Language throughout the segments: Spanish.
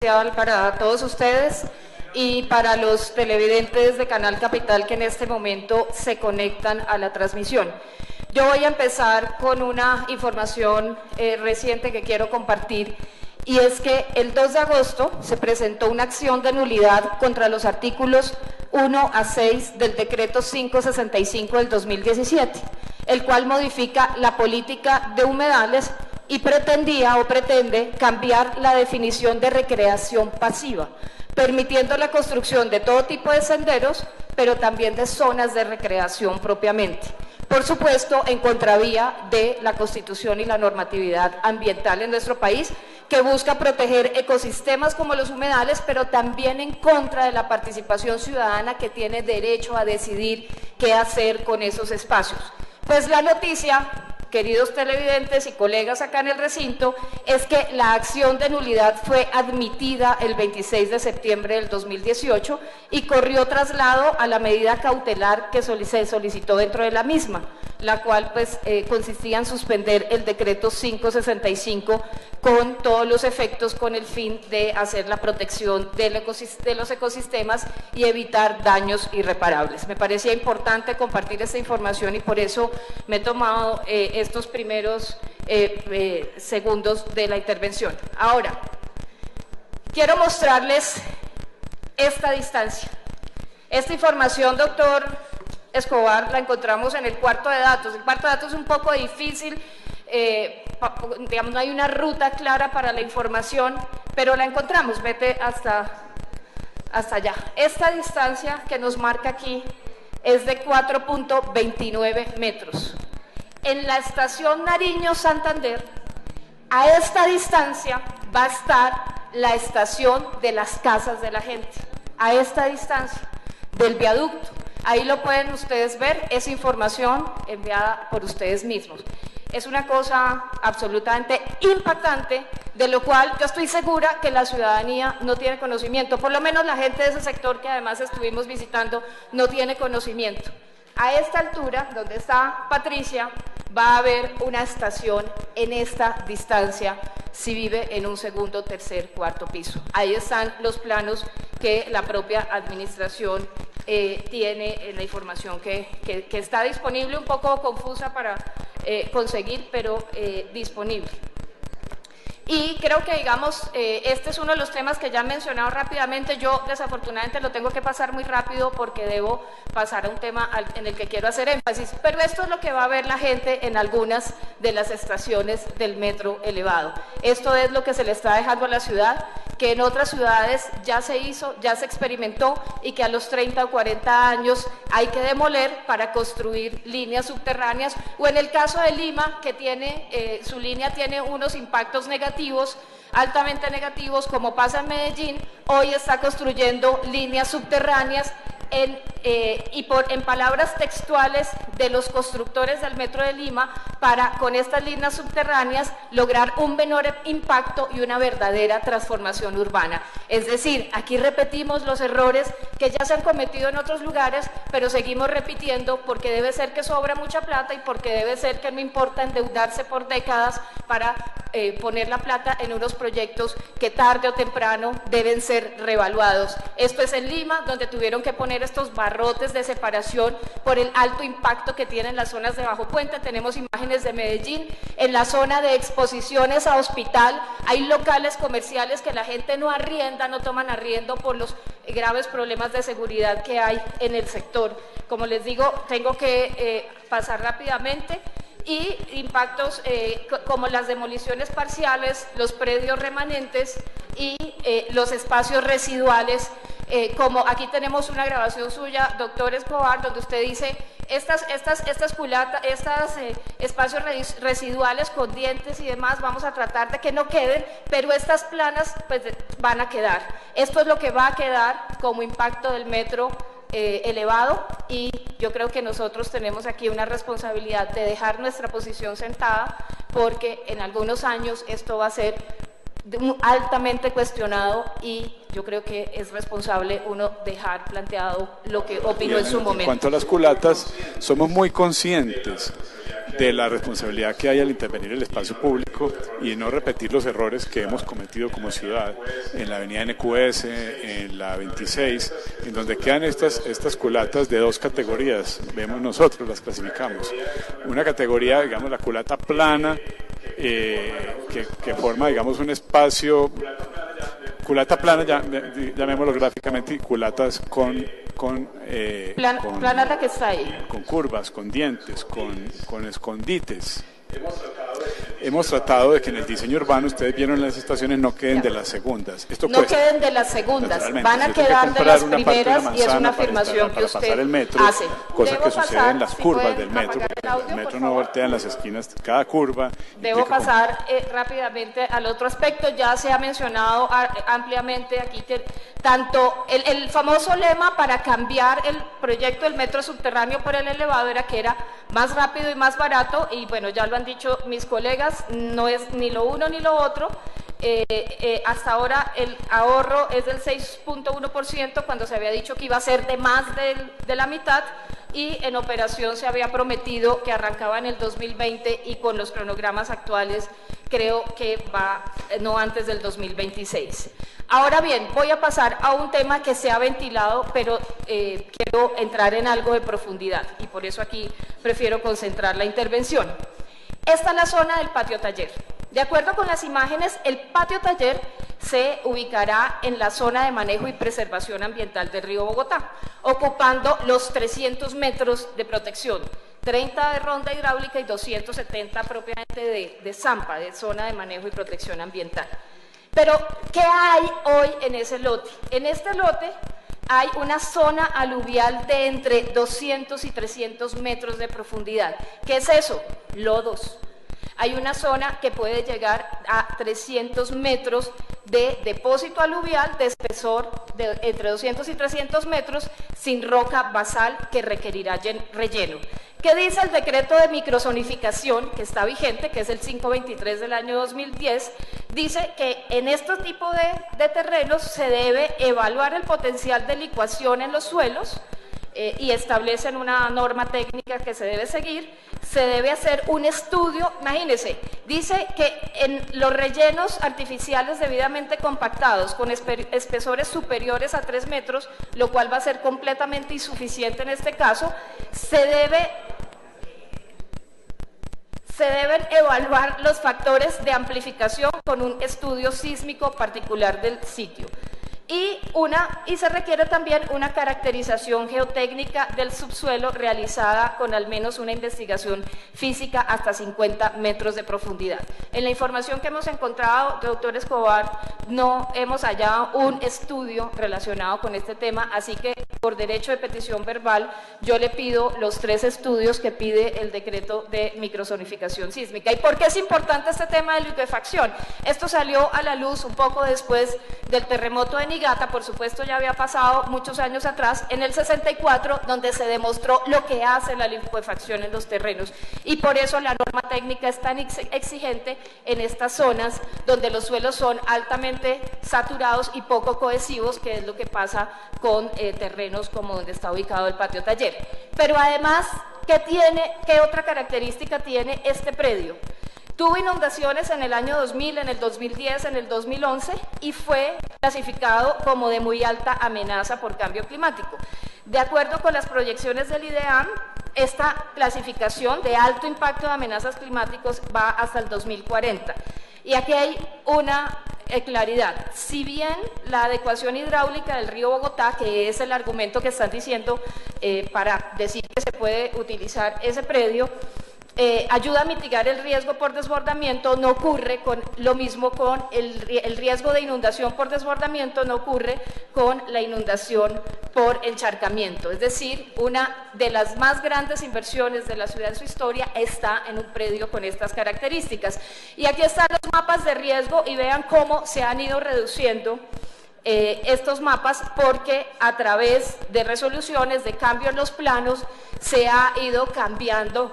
especial para todos ustedes y para los televidentes de Canal Capital que en este momento se conectan a la transmisión. Yo voy a empezar con una información reciente que quiero compartir, y es que el 2 de agosto se presentó una acción de nulidad contra los artículos 1 a 6 del decreto 565 del 2017, el cual modifica la política de humedales y pretende cambiar la definición de recreación pasiva, permitiendo la construcción de todo tipo de senderos, pero también de zonas de recreación propiamente. Por supuesto, en contravía de la Constitución y la normatividad ambiental en nuestro país, que busca proteger ecosistemas como los humedales, pero también en contra de la participación ciudadana que tiene derecho a decidir qué hacer con esos espacios. Pues la noticia, queridos televidentes y colegas acá en el recinto, es que la acción de nulidad fue admitida el 26 de septiembre del 2018 y corrió traslado a la medida cautelar que se solicitó dentro de la misma, la cual pues consistía en suspender el decreto 565 con todos los efectos, con el fin de hacer la protección de los ecosistemas y evitar daños irreparables. Me parecía importante compartir esta información y por eso me he tomado estos primeros segundos de la intervención. Ahora, quiero mostrarles esta distancia. Esta información, doctor Escobar, la encontramos en el cuarto de datos. El cuarto de datos es un poco difícil, digamos, no hay una ruta clara para la información, pero la encontramos. Vete hasta allá. Esta distancia que nos marca aquí es de 4.29 metros. En la estación Nariño-Santander, a esta distancia va a estar la estación de las casas de la gente, a esta distancia del viaducto. Ahí lo pueden ustedes ver, es información enviada por ustedes mismos. Es una cosa absolutamente impactante, de lo cual yo estoy segura que la ciudadanía no tiene conocimiento, por lo menos la gente de ese sector que además estuvimos visitando no tiene conocimiento. A esta altura, donde está Patricia, va a haber una estación en esta distancia si vive en un segundo, tercer, cuarto piso. Ahí están los planos que la propia administración tiene, la información que está disponible, un poco confusa para conseguir, pero disponible. Y creo que, digamos, este es uno de los temas que ya he mencionado rápidamente. Yo, desafortunadamente, lo tengo que pasar muy rápido porque debo pasar a un tema en el que quiero hacer énfasis. Pero esto es lo que va a ver la gente en algunas de las estaciones del metro elevado. Esto es lo que se le está dejando a la ciudad, que en otras ciudades ya se hizo, ya se experimentó, y que a los 30 o 40 años hay que demoler para construir líneas subterráneas, o en el caso de Lima, que tiene, su línea tiene unos impactos negativos, altamente negativos, como pasa en Medellín. Hoy está construyendo líneas subterráneas en palabras textuales de los constructores del Metro de Lima, para con estas líneas subterráneas lograr un menor impacto y una verdadera transformación urbana. Es decir, aquí repetimos los errores que ya se han cometido en otros lugares, pero seguimos repitiendo porque debe ser que sobra mucha plata y porque debe ser que no importa endeudarse por décadas para poner la plata en unos proyectos que tarde o temprano deben ser reevaluados. Esto es en Lima, donde tuvieron que poner estos barrotes de separación por el alto impacto que tienen las zonas de bajo puente. Tenemos imágenes de Medellín. En la zona de exposiciones a Hospital hay locales comerciales que la gente no arrienda, no toman arriendo por los graves problemas de seguridad que hay en el sector. Como les digo, tengo que pasar rápidamente. Y impactos como las demoliciones parciales, los predios remanentes y los espacios residuales, como aquí tenemos una grabación suya, doctor Escobar, donde usted dice estas espacios residuales con dientes y demás, vamos a tratar de que no queden, pero estas planas pues van a quedar. Esto es lo que va a quedar como impacto del metro elevado, y yo creo que nosotros tenemos aquí una responsabilidad de dejar nuestra posición sentada, porque en algunos años esto va a ser altamente cuestionado, y yo creo que es responsable uno dejar planteado lo que opinó en su momento. En cuanto a las culatas, somos muy conscientes de la responsabilidad que hay al intervenir el espacio público y no repetir los errores que hemos cometido como ciudad en la avenida NQS, en la 26, en donde quedan estas culatas de dos categorías, vemos nosotros, las clasificamos. Una categoría, digamos, la culata plana, que forma, digamos, un espacio, culata plana, llamémoslo gráficamente, y culatas plana la que está ahí. Con curvas, con dientes, con escondites. Hemos tratado de que en el diseño urbano, ustedes vieron las estaciones, no queden de las segundas. Esto no queden de las segundas, van a quedar de las primeras, y es una afirmación que usted hace. Cosa que sucede en las curvas del metro, porque el metro no voltea en las esquinas, cada curva. Debo pasar rápidamente al otro aspecto. Ya se ha mencionado ampliamente aquí que tanto el famoso lema para cambiar el proyecto del metro subterráneo por el elevado era que era más rápido y más barato, y bueno, ya lo han dicho mis colegas, no es ni lo uno ni lo otro. Hasta ahora el ahorro es del 6.1% cuando se había dicho que iba a ser de más de la mitad, y en operación se había prometido que arrancaba en el 2020, y con los cronogramas actuales creo que va no antes del 2026. Ahora bien, voy a pasar a un tema que se ha ventilado, pero quiero entrar en algo de profundidad, y por eso aquí prefiero concentrar la intervención. Esta es la zona del patio taller. De acuerdo con las imágenes, el patio taller se ubicará en la zona de manejo y preservación ambiental del río Bogotá, ocupando los 300 metros de protección, 30 de ronda hidráulica y 270 propiamente de ZAMPA, de zona de manejo y protección ambiental. Pero, ¿qué hay hoy en ese lote? En este lote hay una zona aluvial de entre 200 y 300 metros de profundidad. ¿Qué es eso? Lodos. Hay una zona que puede llegar a 300 metros de depósito aluvial de espesor de entre 200 y 300 metros, sin roca basal, que requerirá relleno. ¿Qué dice el decreto de microzonificación que está vigente, que es el 523 del año 2010? Dice que en este tipo de terrenos se debe evaluar el potencial de licuación en los suelos, y establecen una norma técnica que se debe seguir. Se debe hacer un estudio, imagínense, dice que en los rellenos artificiales debidamente compactados con espesores superiores a 3 metros, lo cual va a ser completamente insuficiente en este caso, se deben evaluar los factores de amplificación con un estudio sísmico particular del sitio. Y se requiere también una caracterización geotécnica del subsuelo realizada con al menos una investigación física hasta 50 metros de profundidad. En la información que hemos encontrado, doctor Escobar, no hemos hallado un estudio relacionado con este tema, así que por derecho de petición verbal yo le pido los 3 estudios que pide el decreto de microzonificación sísmica. ¿Y por qué es importante este tema de liquefacción? Esto salió a la luz un poco después del terremoto de Niigata, por supuesto ya había pasado muchos años atrás, en el 64, donde se demostró lo que hace la liquefacción en los terrenos, y por eso la norma técnica es tan exigente en estas zonas donde los suelos son altamente saturados y poco cohesivos, que es lo que pasa con terrenos como donde está ubicado el patio taller. Pero además, ¿qué otra característica tiene este predio? Tuvo inundaciones en el año 2000, en el 2010, en el 2011, y fue clasificado como de muy alta amenaza por cambio climático. De acuerdo con las proyecciones del IDEAM, esta clasificación de alto impacto de amenazas climáticas va hasta el 2040. Y aquí hay una claridad. Si bien la adecuación hidráulica del río Bogotá, que es el argumento que están diciendo para decir que se puede utilizar ese predio, ayuda a mitigar el riesgo por desbordamiento, no ocurre con lo mismo con el riesgo de inundación por desbordamiento, no ocurre con la inundación por encharcamiento. Es decir, una de las más grandes inversiones de la ciudad en su historia está en un predio con estas características. Y aquí están los mapas de riesgo, y vean cómo se han ido reduciendo estos mapas, porque a través de resoluciones, de cambio en los planos, se ha ido cambiando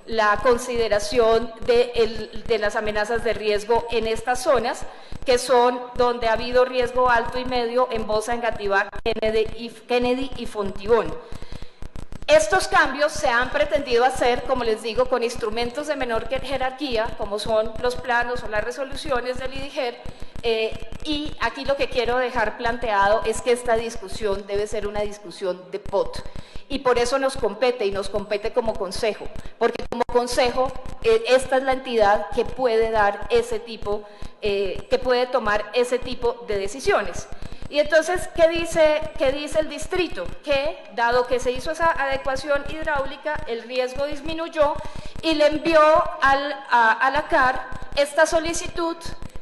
la consideración de las amenazas de riesgo en estas zonas, que son donde ha habido riesgo alto y medio en Bosa, Engativá, Kennedy y Fontibón. Estos cambios se han pretendido hacer, como les digo, con instrumentos de menor jerarquía, como son los planos o las resoluciones del IDIGER, y aquí lo que quiero dejar planteado es que esta discusión debe ser una discusión de POT, y por eso nos compete, y nos compete como consejo, porque como consejo esta es la entidad que puede dar ese tipo, que puede tomar ese tipo de decisiones. Y entonces, ¿qué dice el distrito? Que, dado que se hizo esa adecuación hidráulica, el riesgo disminuyó y le envió a la CAR esta solicitud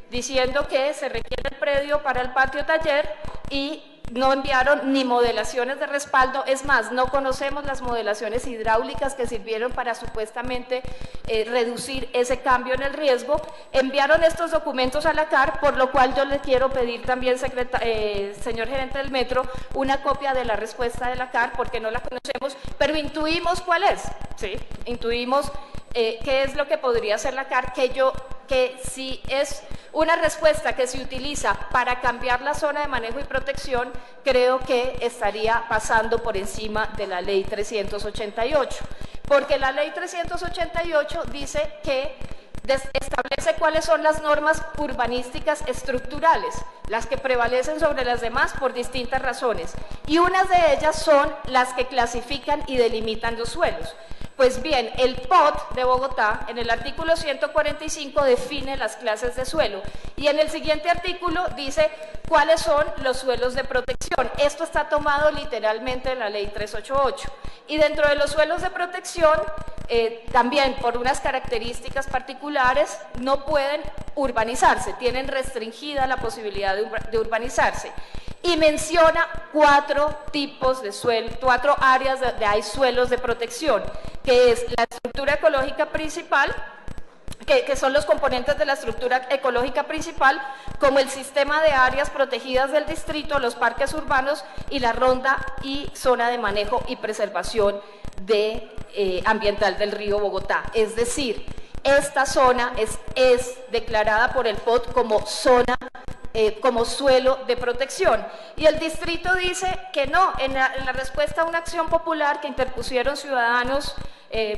diciendo que se requiere el predio para el patio taller y no enviaron ni modelaciones de respaldo. Es más, no conocemos las modelaciones hidráulicas que sirvieron para supuestamente reducir ese cambio en el riesgo. Enviaron estos documentos a la CAR, por lo cual yo le quiero pedir también, señor gerente del metro, una copia de la respuesta de la CAR, porque no la conocemos, pero intuimos cuál es, ¿sí? Intuimos qué es lo que podría hacer la CAR, que si es una respuesta que se utiliza para cambiar la zona de manejo y protección, creo que estaría pasando por encima de la ley 388, porque la ley 388 dice que establece cuáles son las normas urbanísticas estructurales, las que prevalecen sobre las demás por distintas razones, y unas de ellas son las que clasifican y delimitan los suelos. Pues bien, el POT de Bogotá, en el artículo 145, define las clases de suelo, y en el siguiente artículo dice cuáles son los suelos de protección. Esto está tomado literalmente en la ley 388. Y dentro de los suelos de protección, también por unas características particulares, no pueden urbanizarse, tienen restringida la posibilidad de urbanizarse. Y menciona 4 tipos de suelo, 4 áreas donde hay suelos de protección, que es la estructura ecológica principal, que son los componentes de la estructura ecológica principal, como el sistema de áreas protegidas del distrito, los parques urbanos y la ronda y zona de manejo y preservación ambiental del río Bogotá. Es decir, esta zona es declarada por el POT como zona como suelo de protección. Y el distrito dice que no. En la respuesta a una acción popular que interpusieron ciudadanos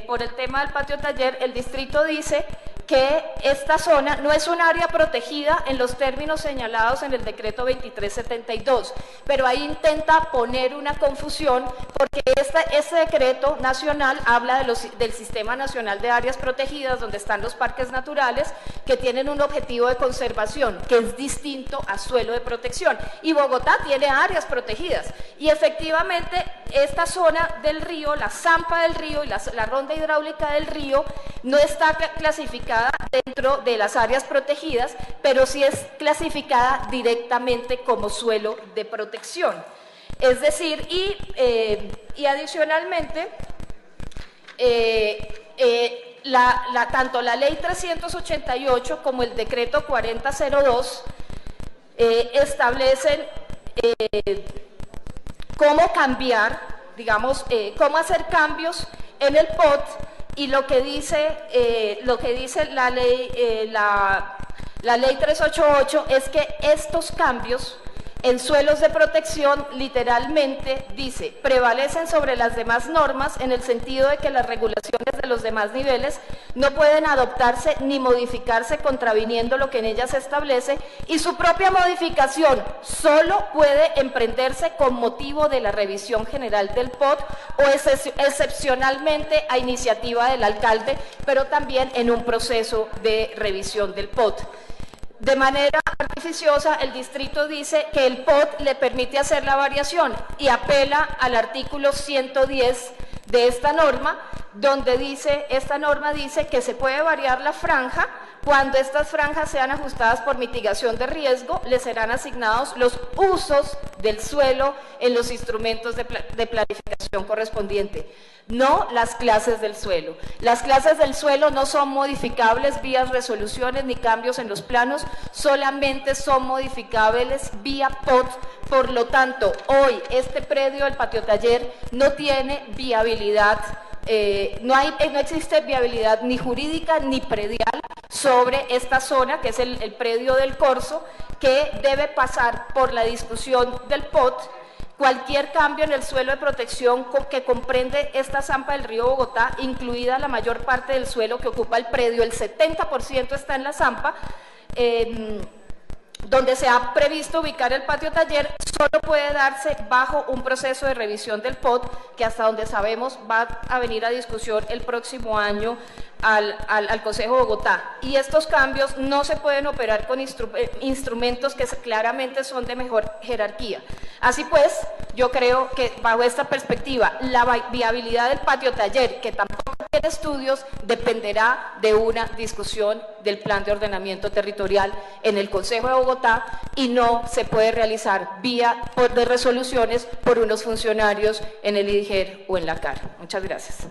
por el tema del patio taller, el distrito dice que esta zona no es un área protegida en los términos señalados en el decreto 2372, pero ahí intenta poner una confusión, porque este decreto nacional habla del Sistema Nacional de Áreas Protegidas, donde están los parques naturales, que tienen un objetivo de conservación, que es distinto a suelo de protección, y Bogotá tiene áreas protegidas, y efectivamente esta zona del río, la zampa del río y la ronda hidráulica del río, no está clasificada dentro de las áreas protegidas, pero sí es clasificada directamente como suelo de protección. Es decir, y adicionalmente, tanto la ley 388 como el decreto 4002 establecen cómo cambiar, digamos, cómo hacer cambios en el POT. Y lo que dice la ley 388 es que estos cambios en suelos de protección, literalmente dice, prevalecen sobre las demás normas, en el sentido de que las regulaciones de los demás niveles no pueden adoptarse ni modificarse contraviniendo lo que en ellas se establece, y su propia modificación solo puede emprenderse con motivo de la revisión general del POT o excepcionalmente a iniciativa del alcalde, pero también en un proceso de revisión del POT. De manera artificiosa, el distrito dice que el POT le permite hacer la variación y apela al artículo 110 de esta norma, donde esta norma dice que se puede variar la franja. Cuando estas franjas sean ajustadas por mitigación de riesgo, le serán asignados los usos del suelo en los instrumentos de planificación correspondiente, no las clases del suelo. Las clases del suelo no son modificables vía resoluciones ni cambios en los planos, solamente son modificables vía POT. Por lo tanto, hoy este predio del patio taller no tiene viabilidad no existe viabilidad ni jurídica ni predial sobre esta zona, que es el predio del Corso, que debe pasar por la discusión del POT. Cualquier cambio en el suelo de protección que comprende esta zampa del río Bogotá, incluida la mayor parte del suelo que ocupa el predio, el 70% está en la zampa, donde se ha previsto ubicar el patio taller, solo puede darse bajo un proceso de revisión del POT, que hasta donde sabemos va a venir a discusión el próximo año al Consejo de Bogotá. Y estos cambios no se pueden operar con instrumentos que claramente son de mejor jerarquía. Así pues, yo creo que bajo esta perspectiva, la viabilidad del patio taller, que tampoco tiene estudios, dependerá de una discusión del plan de ordenamiento territorial en el Consejo de Bogotá, y no se puede realizar vía de resoluciones por unos funcionarios en el IDIGER o en la CAR. Muchas gracias.